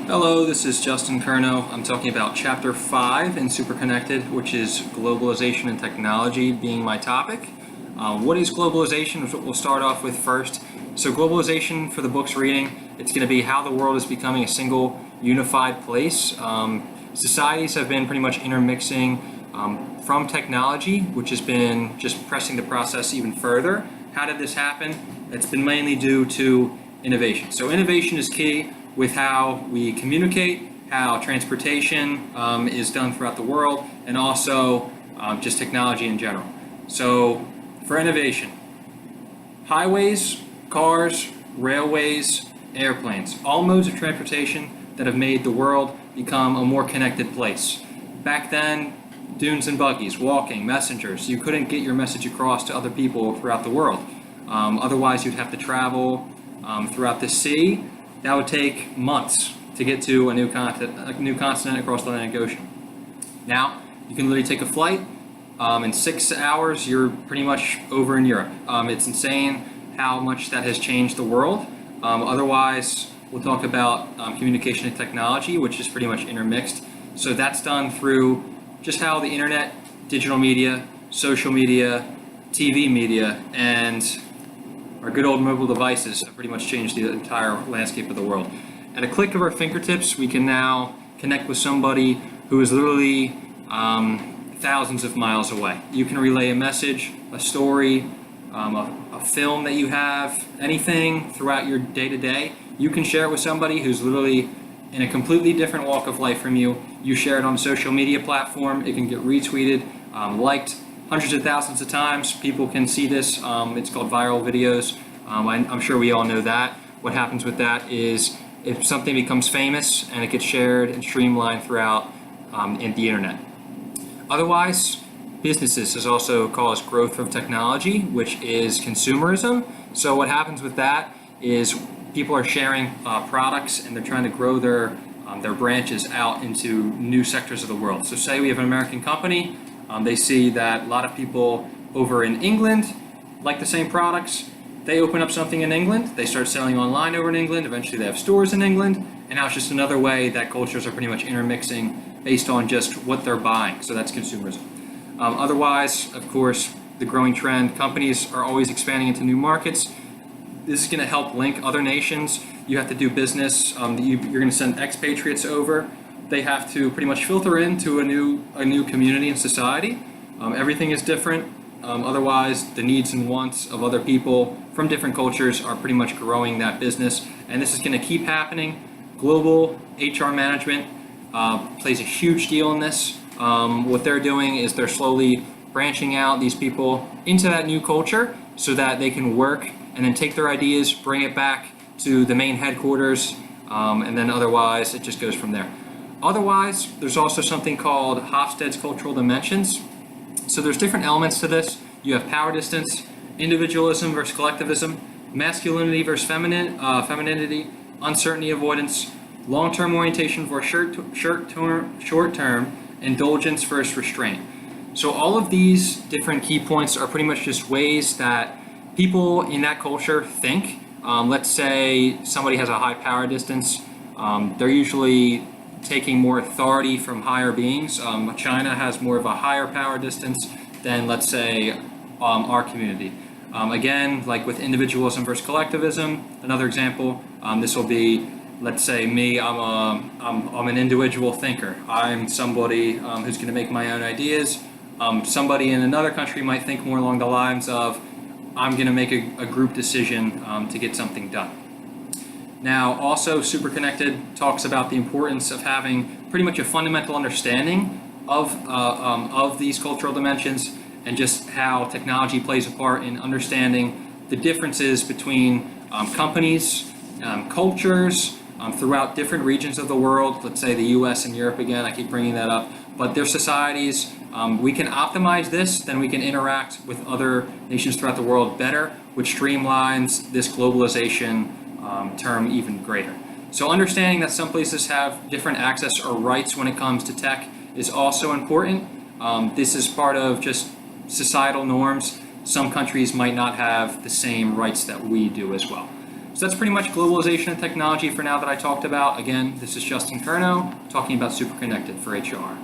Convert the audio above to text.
Hello, this is Justin Curnow. I'm talking about Chapter 5 in Superconnected, which is globalization and technology being my topic. What is globalization is what we'll start off with first. So globalization, for the book's reading, it's going to be how the world is becoming a single unified place. Societies have been pretty much intermixing from technology, which has been just pressing the process even further. How did this happen? It's been mainly due to innovation. So innovation is key with how we communicate, how transportation is done throughout the world, and also just technology in general. So for innovation, highways, cars, railways, airplanes, all modes of transportation that have made the world become a more connected place. Back then, dunes and buggies, walking, messengers, you couldn't get your message across to other people throughout the world. Otherwise, you'd have to travel throughout the sea. That would take months to get to a new continent across the Atlantic Ocean. Now, you can literally take a flight. In 6 hours, you're pretty much over in Europe. It's insane how much that has changed the world. Otherwise, we'll talk about communication and technology, which is pretty much intermixed. So that's done through just how the internet, digital media, social media, TV media, and our good old mobile devices have pretty much changed the entire landscape of the world. At a click of our fingertips, we can now connect with somebody who is literally thousands of miles away. You can relay a message, a story, a film that you have, anything throughout your day-to-day. You can share it with somebody who's literally in a completely different walk of life from you. You share it on a social media platform. It can get retweeted, liked, hundreds of thousands of times. People can see this. It's called viral videos. I'm sure we all know that. What happens with that is if something becomes famous and it gets shared and streamlined throughout in the internet. Otherwise, businesses has also caused growth of technology, which is consumerism. So what happens with that is people are sharing products and they're trying to grow their branches out into new sectors of the world. So say we have an American company. They see that a lot of people over in England like the same products. They open up something in England. They start selling online over in England. Eventually they have stores in England. And now it's just another way that cultures are pretty much intermixing based on just what they're buying. So that's consumerism. Otherwise, of course, the growing trend, companies are always expanding into new markets. This is going to help link other nations. You have to do business. You're going to send expatriates over. They have to pretty much filter into a new community and society. Everything is different. Otherwise, the needs and wants of other people from different cultures are pretty much growing that business. And this is going to keep happening. Global HR management plays a huge deal in this. What they're doing is they're slowly branching out these people into that new culture so that they can work and then take their ideas, bring it back to the main headquarters, and then otherwise it just goes from there. Otherwise, there's also something called Hofstede's cultural dimensions. So there's different elements to this. You have power distance, individualism versus collectivism, masculinity versus femininity, uncertainty avoidance, long-term orientation versus short-term, indulgence versus restraint. So all of these different key points are pretty much just ways that people in that culture think. Let's say somebody has a high power distance. They're usually taking more authority from higher beings. China has more of a higher power distance than, let's say, our community. Again, like with individualism versus collectivism, another example, this will be, let's say me, I'm an individual thinker. I'm somebody who's going to make my own ideas. Somebody in another country might think more along the lines of, I'm going to make a group decision to get something done. Now, also, Superconnected talks about the importance of having pretty much a fundamental understanding of these cultural dimensions and just how technology plays a part in understanding the differences between companies, cultures throughout different regions of the world. Let's say the US and Europe again, I keep bringing that up, but their societies. We can optimize this, then we can interact with other nations throughout the world better, which streamlines this globalization term even greater. So understanding that some places have different access or rights when it comes to tech is also important. This is part of just societal norms. Some countries might not have the same rights that we do as well. So that's pretty much globalization and technology for now that I talked about. Again, this is Justin Curnow talking about Super Connected for HR.